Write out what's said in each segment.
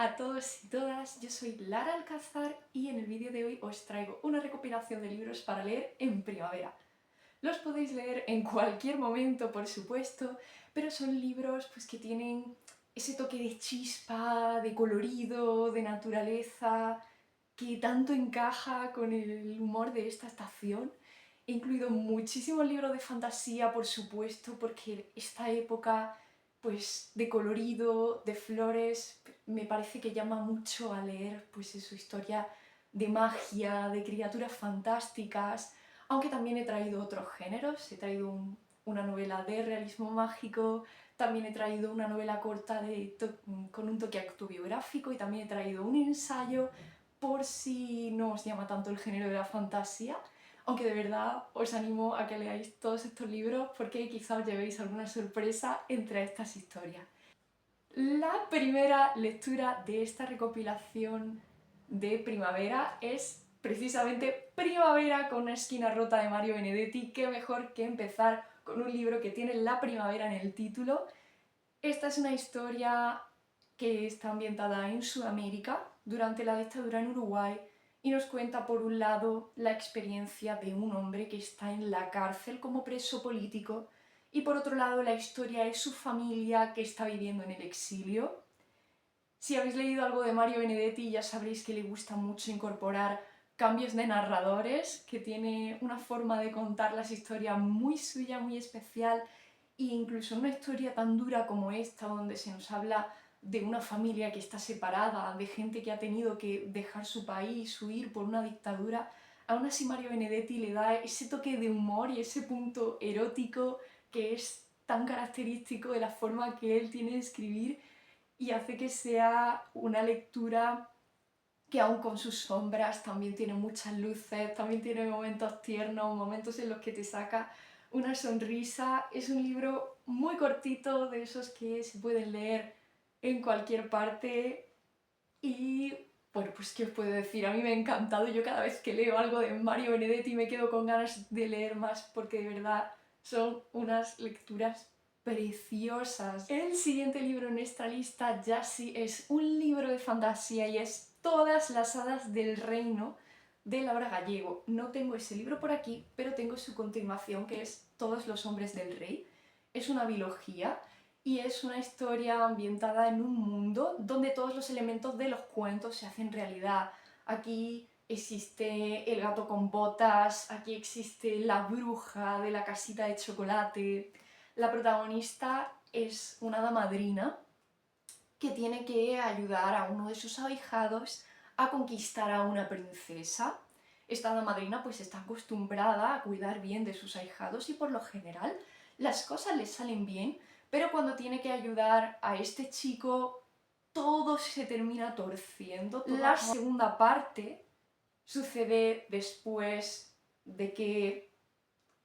a todos y todas, yo soy Lara Alcázar y en el vídeo de hoy os traigo una recopilación de libros para leer en primavera. Los podéis leer en cualquier momento, por supuesto, pero son libros que tienen ese toque de chispa, de colorido, de naturaleza, que tanto encaja con el humor de esta estación. He incluido muchísimos libros de fantasía, por supuesto, porque esta época de colorido, de flores, me parece que llama mucho a leer su historia de magia, de criaturas fantásticas, aunque también he traído otros géneros. He traído una novela de realismo mágico, también he traído una novela corta con un toque autobiográfico y también he traído un ensayo por si no os llama tanto el género de la fantasía, aunque de verdad os animo a que leáis todos estos libros porque quizá os llevéis alguna sorpresa entre estas historias. La primera lectura de esta recopilación de primavera es precisamente Primavera con una esquina rota de Mario Benedetti. Qué mejor que empezar con un libro que tiene la primavera en el título. Esta es una historia que está ambientada en Sudamérica durante la dictadura en Uruguay y nos cuenta por un lado la experiencia de un hombre que está en la cárcel como preso político y por otro lado la historia de su familia que está viviendo en el exilio. Si habéis leído algo de Mario Benedetti ya sabréis que le gusta mucho incorporar cambios de narradores, que tiene una forma de contar las historias muy suya, muy especial, e incluso una historia tan dura como esta, donde se nos habla de una familia que está separada, de gente que ha tenido que dejar su país, huir por una dictadura, aún así Mario Benedetti le da ese toque de humor y ese punto erótico que es tan característico de la forma que él tiene de escribir y hace que sea una lectura que aun con sus sombras también tiene muchas luces, también tiene momentos tiernos, momentos en los que te saca una sonrisa. Es un libro muy cortito, de esos que se pueden leer en cualquier parte y bueno, pues qué os puedo decir, a mí me ha encantado. Yo cada vez que leo algo de Mario Benedetti me quedo con ganas de leer más porque de verdad son unas lecturas preciosas. El siguiente libro en esta lista ya sí es un libro de fantasía y es Todas las hadas del reino de Laura Gallego. No tengo ese libro por aquí, pero tengo su continuación que es Todos los hombres del rey. Es una biología y es una historia ambientada en un mundo donde todos los elementos de los cuentos se hacen realidad. Aquí existe el gato con botas, aquí existe la bruja de la casita de chocolate. La protagonista es una hada madrina que tiene que ayudar a uno de sus ahijados a conquistar a una princesa. Esta hada madrina está acostumbrada a cuidar bien de sus ahijados y por lo general las cosas le salen bien, pero cuando tiene que ayudar a este chico todo se termina torciendo. La segunda parte sucede después de que...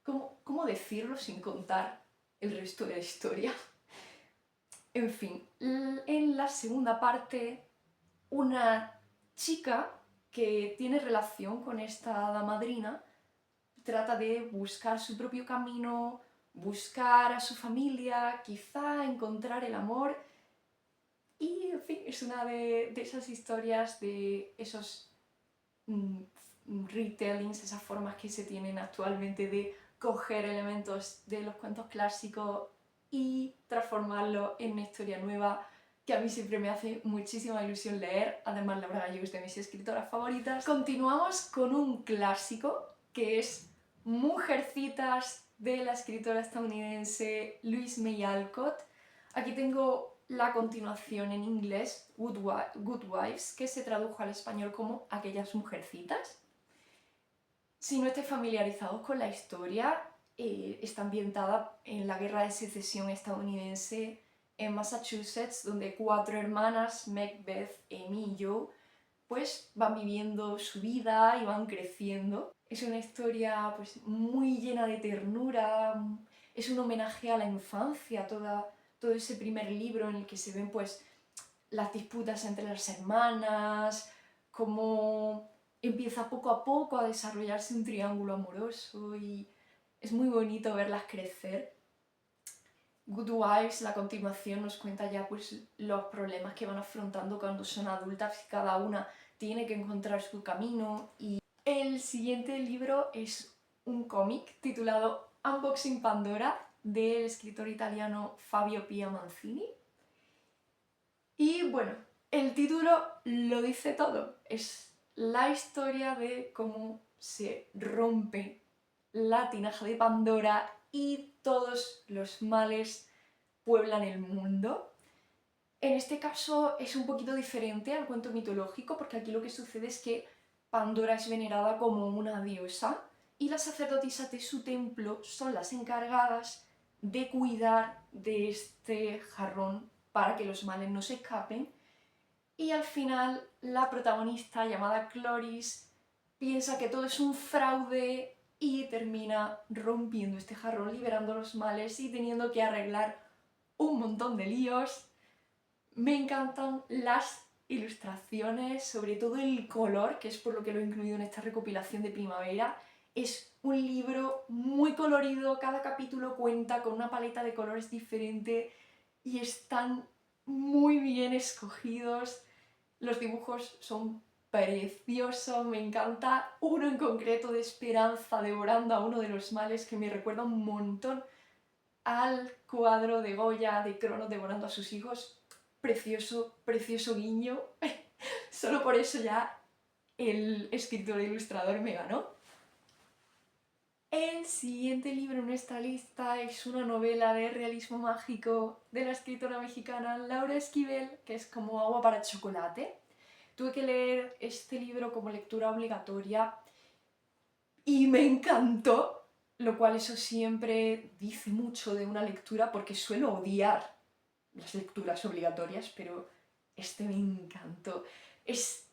¿Cómo decirlo sin contar el resto de la historia? En fin, en la segunda parte, una chica que tiene relación con esta hada madrina trata de buscar su propio camino, buscar a su familia, quizá encontrar el amor y, en fin, es una de esas historias, de esos retellings, esas formas que se tienen actualmente de coger elementos de los cuentos clásicos y transformarlo en una historia nueva que a mí siempre me hace muchísima ilusión leer. Además, Laura Gallego es de mis escritoras favoritas. Continuamos con un clásico que es Mujercitas de la escritora estadounidense Louisa May Alcott. Aquí tengo la continuación en inglés, Good Wives, que se tradujo al español como Aquellas mujercitas. Si no estáis familiarizados con la historia, está ambientada en la Guerra de Secesión estadounidense en Massachusetts, donde 4 hermanas, Macbeth, Amy y Jo, van viviendo su vida y van creciendo. Es una historia muy llena de ternura, es un homenaje a la infancia, todo ese primer libro en el que se ven las disputas entre las hermanas, cómo empieza poco a poco a desarrollarse un triángulo amoroso y es muy bonito verlas crecer. Good Wives, la continuación, nos cuenta ya pues los problemas que van afrontando cuando son adultas y cada una tiene que encontrar su camino. Y el siguiente libro es un cómic titulado Unboxing Pandora del escritor italiano Fabio Pia Manzini. Y bueno, el título lo dice todo, es la historia de cómo se rompe la tinaja de Pandora y todos los males pueblan el mundo. En este caso es un poquito diferente al cuento mitológico, porque aquí lo que sucede es que Pandora es venerada como una diosa y las sacerdotisas de su templo son las encargadas de cuidar de este jarrón para que los males no se escapen. Y al final la protagonista, llamada Cloris, piensa que todo es un fraude y termina rompiendo este jarrón, liberando los males y teniendo que arreglar un montón de líos. Me encantan las ilustraciones, sobre todo el color, que es por lo que lo he incluido en esta recopilación de primavera. Es un libro muy colorido, cada capítulo cuenta con una paleta de colores diferente y están muy bien escogidos. Los dibujos son preciosos, me encanta uno en concreto de Esperanza devorando a uno de los males que me recuerda un montón al cuadro de Goya de Cronos devorando a sus hijos. Precioso, precioso guiño. Solo por eso ya el escritor e ilustrador me ganó. El siguiente libro en nuestra lista es una novela de realismo mágico de la escritora mexicana Laura Esquivel, que es como agua para chocolate. Tuve que leer este libro como lectura obligatoria y me encantó, lo cual eso siempre dice mucho de una lectura porque suelo odiar las lecturas obligatorias, pero este me encantó. Es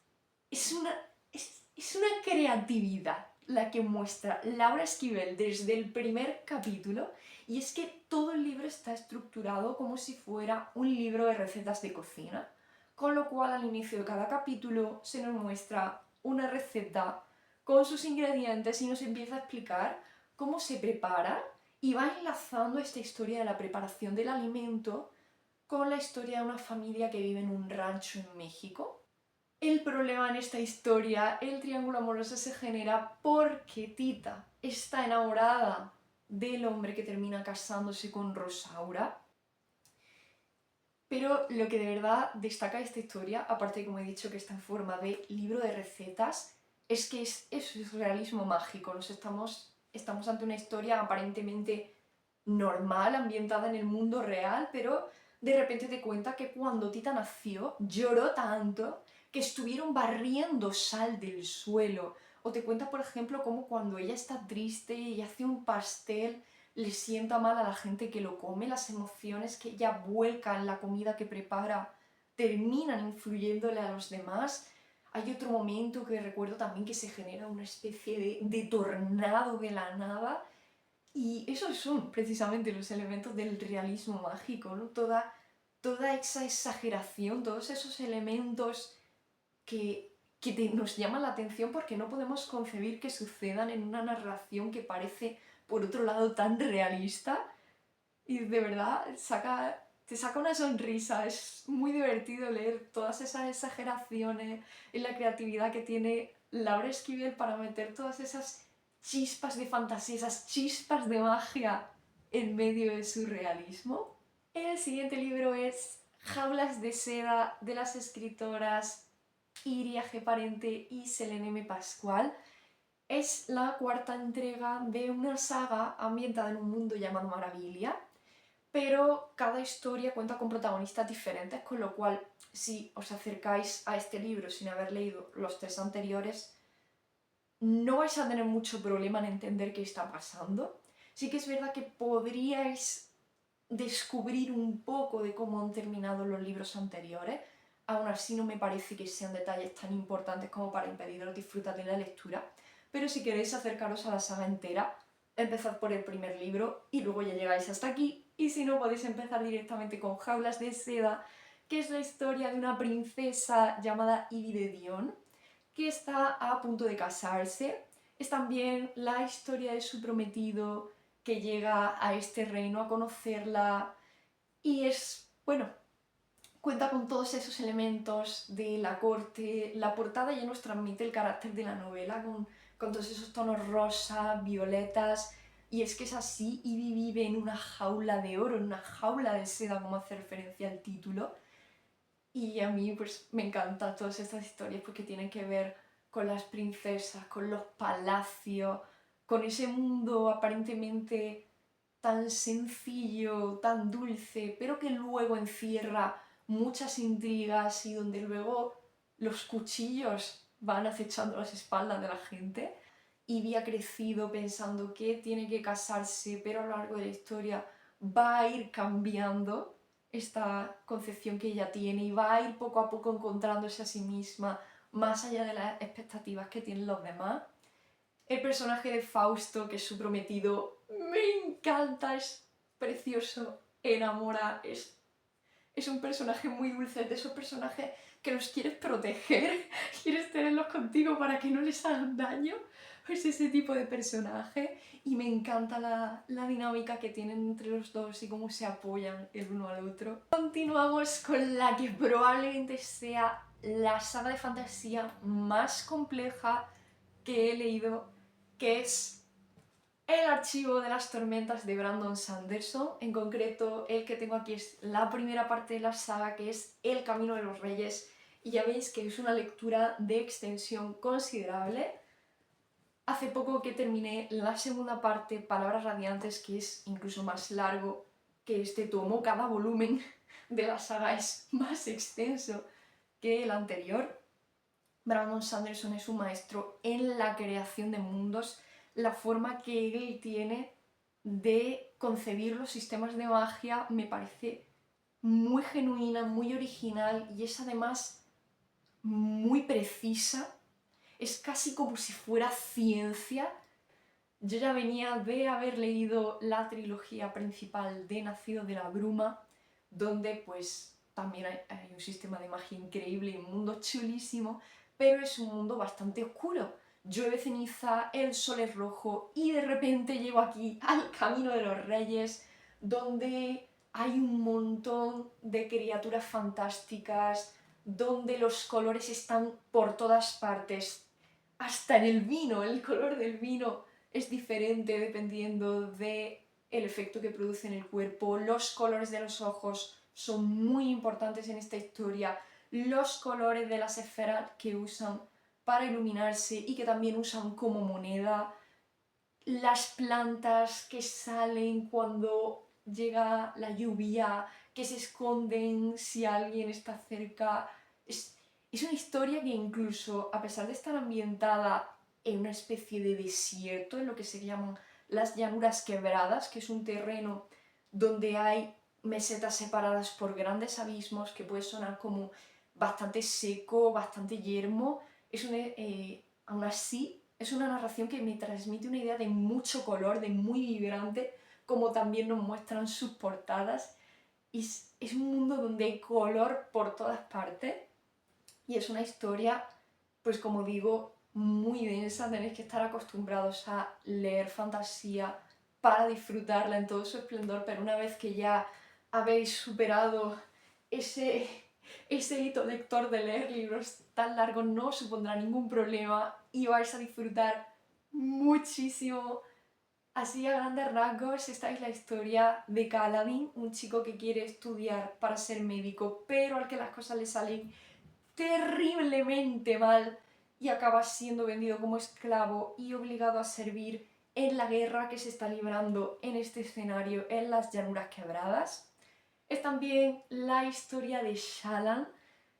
una, es una creatividad la que muestra Laura Esquivel desde el primer capítulo, y es que todo el libro está estructurado como si fuera un libro de recetas de cocina, con lo cual al inicio de cada capítulo se nos muestra una receta con sus ingredientes y nos empieza a explicar cómo se prepara y va enlazando esta historia de la preparación del alimento con la historia de una familia que vive en un rancho en México. El problema en esta historia, el triángulo amoroso se genera porque Tita está enamorada del hombre que termina casándose con Rosaura. Pero lo que de verdad destaca esta historia, aparte de como he dicho que está en forma de libro de recetas, es que eso es realismo mágico. Estamos ante una historia aparentemente normal, ambientada en el mundo real, pero de repente te cuenta que cuando Tita nació lloró tanto que estuvieron barriendo sal del suelo. O te cuenta, por ejemplo, cómo cuando ella está triste y hace un pastel le sienta mal a la gente que lo come, las emociones que ella vuelca en la comida que prepara terminan influyéndole a los demás. Hay otro momento que recuerdo también que se genera una especie de tornado de la nada. Y esos son precisamente los elementos del realismo mágico, ¿no? Toda esa exageración, todos esos elementos que nos llaman la atención porque no podemos concebir que sucedan en una narración que parece, por otro lado, tan realista. Y de verdad, te saca una sonrisa. Es muy divertido leer todas esas exageraciones y la creatividad que tiene Laura Esquivel para meter todas esas chispas de fantasía, esas chispas de magia en medio de su realismo. El siguiente libro es Jaulas de seda de las escritoras Iria G. Parente y Selene M. Pascual. Es la cuarta entrega de una saga ambientada en un mundo llamado Maravilla, pero cada historia cuenta con protagonistas diferentes, con lo cual si os acercáis a este libro sin haber leído los tres anteriores, no vais a tener mucho problema en entender qué está pasando. Sí que es verdad que podríais descubrir un poco de cómo han terminado los libros anteriores, aún así no me parece que sean detalles tan importantes como para impediros disfrutar de la lectura, pero si queréis acercaros a la saga entera, empezad por el primer libro y luego ya llegáis hasta aquí, y si no podéis empezar directamente con Jaulas de seda, que es la historia de una princesa llamada Ivy de Dion, que está a punto de casarse. Es también la historia de su prometido que llega a este reino a conocerla Y es, bueno, cuenta con todos esos elementos de la corte. La portada ya nos transmite el carácter de la novela, con todos esos tonos rosa, violetas, y es que es así. Ivy vive en una jaula de oro, en una jaula de seda, como hace referencia al título. Y a mí pues me encantan todas estas historias porque tienen que ver con las princesas, con los palacios, con ese mundo aparentemente tan sencillo, tan dulce, pero que luego encierra muchas intrigas y donde luego los cuchillos van acechando las espaldas de la gente. Ivy ha crecido pensando que tiene que casarse, pero a lo largo de la historia va a ir cambiando esta concepción que ella tiene y va a ir poco a poco encontrándose a sí misma más allá de las expectativas que tienen los demás. El personaje de Fausto, que es su prometido, me encanta, es precioso, enamora, es un personaje muy dulce, es de esos personajes que los quieres proteger, quieres tenerlos contigo para que no les hagan daño. Es ese tipo de personaje y me encanta la dinámica que tienen entre los dos y cómo se apoyan el uno al otro. Continuamos con la que probablemente sea la saga de fantasía más compleja que he leído, que es El archivo de las tormentas de Brandon Sanderson. En concreto, el que tengo aquí es la primera parte de la saga, que es El camino de los reyes, y ya veis que es una lectura de extensión considerable. Hace poco que terminé la segunda parte, Palabras Radiantes, que es incluso más largo que este tomo. Cada volumen de la saga es más extenso que el anterior. Brandon Sanderson es un maestro en la creación de mundos. La forma que él tiene de concebir los sistemas de magia me parece muy genuina, muy original y es además muy precisa. Es casi como si fuera ciencia. Yo ya venía de haber leído la trilogía principal de Nacido de la Bruma, donde pues también hay un sistema de magia increíble y un mundo chulísimo, pero es un mundo bastante oscuro. Llueve ceniza, el sol es rojo y de repente llego aquí al Camino de los Reyes, donde hay un montón de criaturas fantásticas, donde los colores están por todas partes, hasta en el vino, el color del vino es diferente dependiendo del efecto que produce en el cuerpo. Los colores de los ojos son muy importantes en esta historia. Los colores de las esferas que usan para iluminarse y que también usan como moneda. Las plantas que salen cuando llega la lluvia, que se esconden si alguien está cerca. Es una historia que incluso, a pesar de estar ambientada en una especie de desierto, en lo que se llaman las llanuras quebradas, que es un terreno donde hay mesetas separadas por grandes abismos, que puede sonar como bastante seco, bastante yermo, aún así es una narración que me transmite una idea de mucho color, de muy vibrante, como también nos muestran sus portadas. Es un mundo donde hay color por todas partes y es una historia, pues como digo, muy densa. Tenéis que estar acostumbrados a leer fantasía para disfrutarla en todo su esplendor, pero una vez que ya habéis superado ese, ese hito lector de leer libros tan largos, no os supondrá ningún problema y vais a disfrutar muchísimo. Así a grandes rasgos, esta es la historia de Kaladin, un chico que quiere estudiar para ser médico, pero al que las cosas le salen terriblemente mal y acaba siendo vendido como esclavo y obligado a servir en la guerra que se está librando en este escenario en las llanuras quebradas. Es también la historia de Shallan,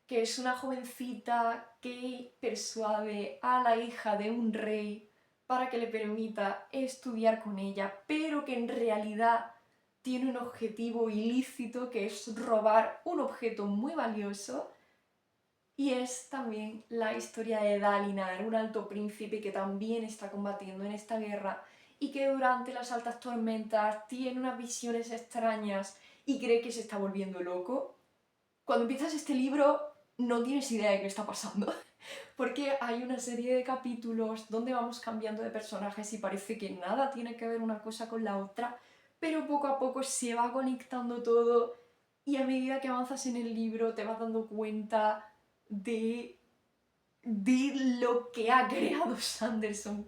que es una jovencita que persuade a la hija de un rey para que le permita estudiar con ella, pero que en realidad tiene un objetivo ilícito, que es robar un objeto muy valioso. Y es también la historia de Dalinar, un alto príncipe que también está combatiendo en esta guerra y que durante las altas tormentas tiene unas visiones extrañas y cree que se está volviendo loco. Cuando empiezas este libro no tienes idea de qué está pasando, porque hay una serie de capítulos donde vamos cambiando de personajes y parece que nada tiene que ver una cosa con la otra, pero poco a poco se va conectando todo y a medida que avanzas en el libro te vas dando cuenta de lo que ha creado Sanderson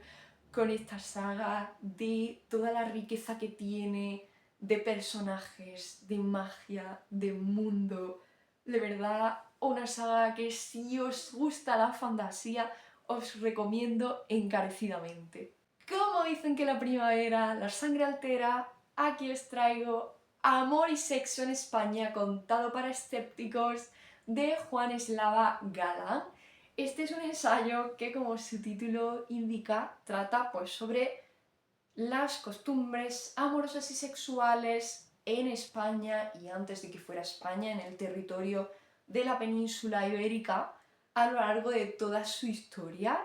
con esta saga, de toda la riqueza que tiene, de personajes, de magia, de mundo. De verdad, una saga que si os gusta la fantasía, os recomiendo encarecidamente. Como dicen que la primavera la sangre altera, aquí os traigo Amor y sexo en España contado para escépticos de Juan Eslava Galán. Este es un ensayo que, como su título indica, trata pues, sobre las costumbres amorosas y sexuales en España y antes de que fuera España, en el territorio de la península ibérica, a lo largo de toda su historia.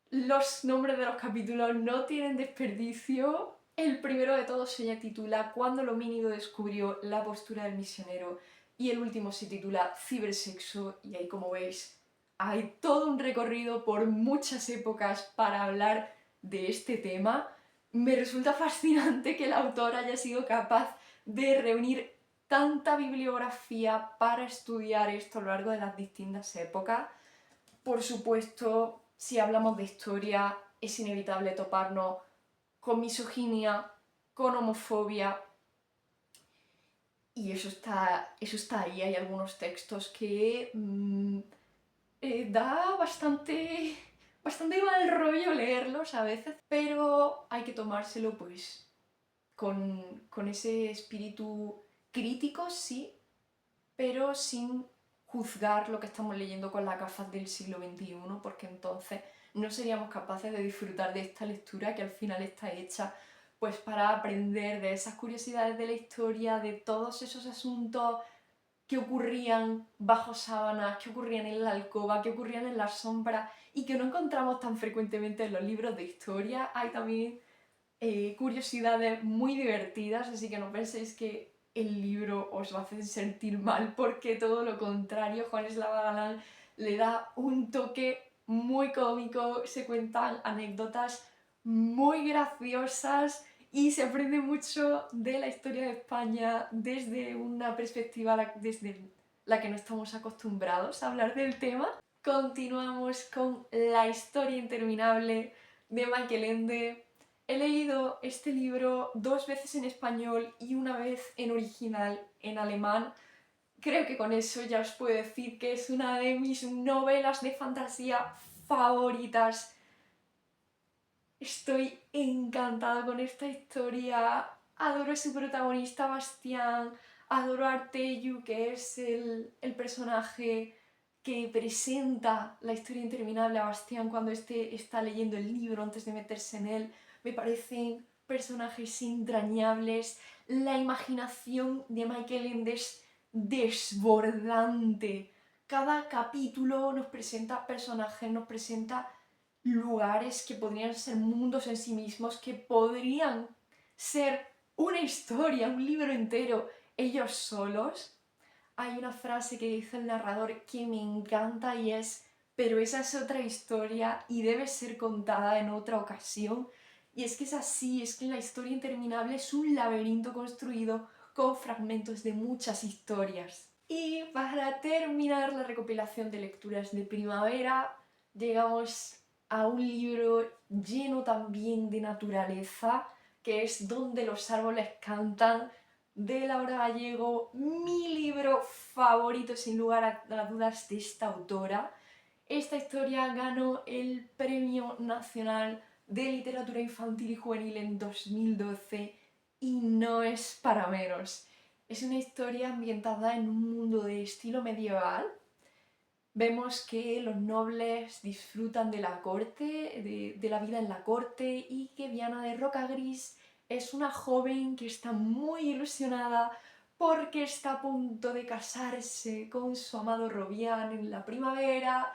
Los nombres de los capítulos no tienen desperdicio. El primero de todos se titula Cuando Lomínido descubrió la postura del misionero y el último se titula Cibersexo, y ahí, como veis, hay todo un recorrido por muchas épocas para hablar de este tema. Me resulta fascinante que el autor haya sido capaz de reunir tanta bibliografía para estudiar esto a lo largo de las distintas épocas. Por supuesto, si hablamos de historia, es inevitable toparnos con misoginia, con homofobia, y eso está ahí. Hay algunos textos que da bastante mal rollo leerlos a veces, pero hay que tomárselo pues con ese espíritu crítico, sí, pero sin juzgar lo que estamos leyendo con las gafas del siglo XXI, porque entonces no seríamos capaces de disfrutar de esta lectura que al final está hecha pues para aprender de esas curiosidades de la historia, de todos esos asuntos que ocurrían bajo sábanas, que ocurrían en la alcoba, que ocurrían en la sombra y que no encontramos tan frecuentemente en los libros de historia. Hay también curiosidades muy divertidas, así que no penséis que el libro os va a hacer sentir mal, porque todo lo contrario, Juan Eslava Galán le da un toque muy cómico, se cuentan anécdotas muy graciosas y se aprende mucho de la historia de España desde una perspectiva desde la que no estamos acostumbrados a hablar del tema. Continuamos con La historia interminable de Michael Ende. He leído este libro 2 veces en español y una vez en original en alemán. Creo que con eso ya os puedo decir que es una de mis novelas de fantasía favoritas. Estoy encantada con esta historia. Adoro a su protagonista Bastián. Adoro a Arteyu, que es el personaje que presenta la historia interminable a Bastián cuando éste está leyendo el libro antes de meterse en él. Me parecen personajes entrañables. La imaginación de Michael Ende es desbordante. Cada capítulo nos presenta personajes, nos presenta lugares que podrían ser mundos en sí mismos, que podrían ser una historia, un libro entero, ellos solos. Hay una frase que dice el narrador que me encanta y es: pero esa es otra historia y debe ser contada en otra ocasión. Y es que es así, es que la historia interminable es un laberinto construido con fragmentos de muchas historias. Y para terminar la recopilación de lecturas de primavera, llegamos a un libro lleno también de naturaleza, que es Donde los árboles cantan, de Laura Gallego, mi libro favorito sin lugar a dudas de esta autora. Esta historia ganó el Premio Nacional de Literatura Infantil y Juvenil en 2012 y no es para menos. Es una historia ambientada en un mundo de estilo medieval. Vemos que los nobles disfrutan de la corte, de la vida en la corte, y que Viana de Rocagris es una joven que está muy ilusionada porque está a punto de casarse con su amado Robián en la primavera.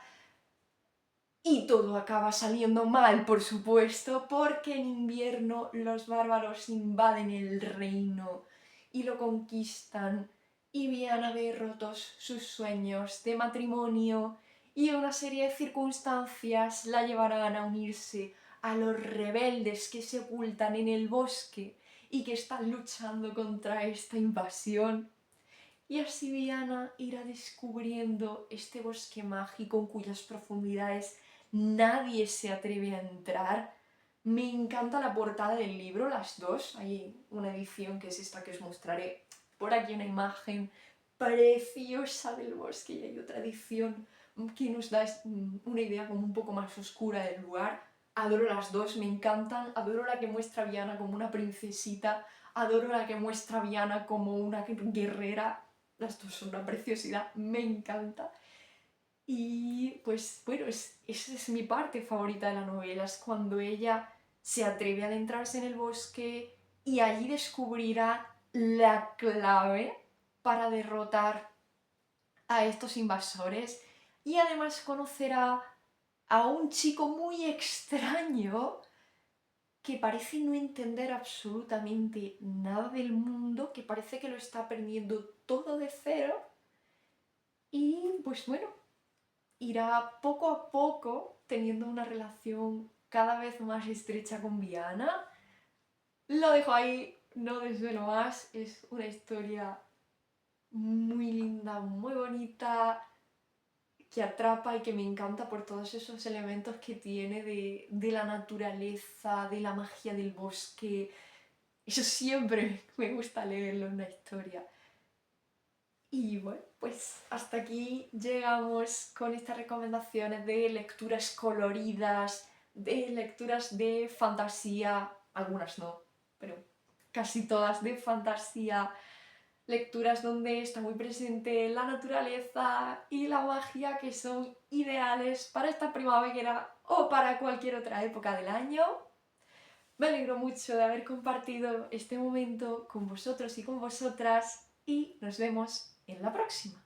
Y todo acaba saliendo mal, por supuesto, porque en invierno los bárbaros invaden el reino y lo conquistan, y Viana ve rotos sus sueños de matrimonio, y una serie de circunstancias la llevarán a unirse a los rebeldes que se ocultan en el bosque y que están luchando contra esta invasión. y así Viana irá descubriendo este bosque mágico en cuyas profundidades nadie se atreve a entrar. Me encanta la portada del libro, las dos. Hay una edición que es esta que os mostraré por aquí, una imagen preciosa del bosque, y hay otra edición que nos da una idea como un poco más oscura del lugar. Adoro las dos, me encantan. Adoro la que muestra a Viana como una princesita, adoro la que muestra a Viana como una guerrera. Las dos son una preciosidad, me encanta. Y pues bueno, esa es mi parte favorita de la novela, es cuando ella se atreve a adentrarse en el bosque y allí descubrirá la clave para derrotar a estos invasores, y además conocerá a un chico muy extraño que parece no entender absolutamente nada del mundo, que parece que lo está aprendiendo todo de cero, y pues bueno, irá poco a poco teniendo una relación cada vez más estrecha con Viana. Lo dejo ahí, no desvelo más, es una historia muy linda, muy bonita, que atrapa y que me encanta por todos esos elementos que tiene de la naturaleza, de la magia del bosque. Eso siempre me gusta leerlo en una historia. Y bueno, pues hasta aquí llegamos con estas recomendaciones de lecturas coloridas, de lecturas de fantasía, algunas no, pero casi todas de fantasía, lecturas donde está muy presente la naturaleza y la magia, que son ideales para esta primavera o para cualquier otra época del año. Me alegro mucho de haber compartido este momento con vosotros y con vosotras, y nos vemos en la próxima.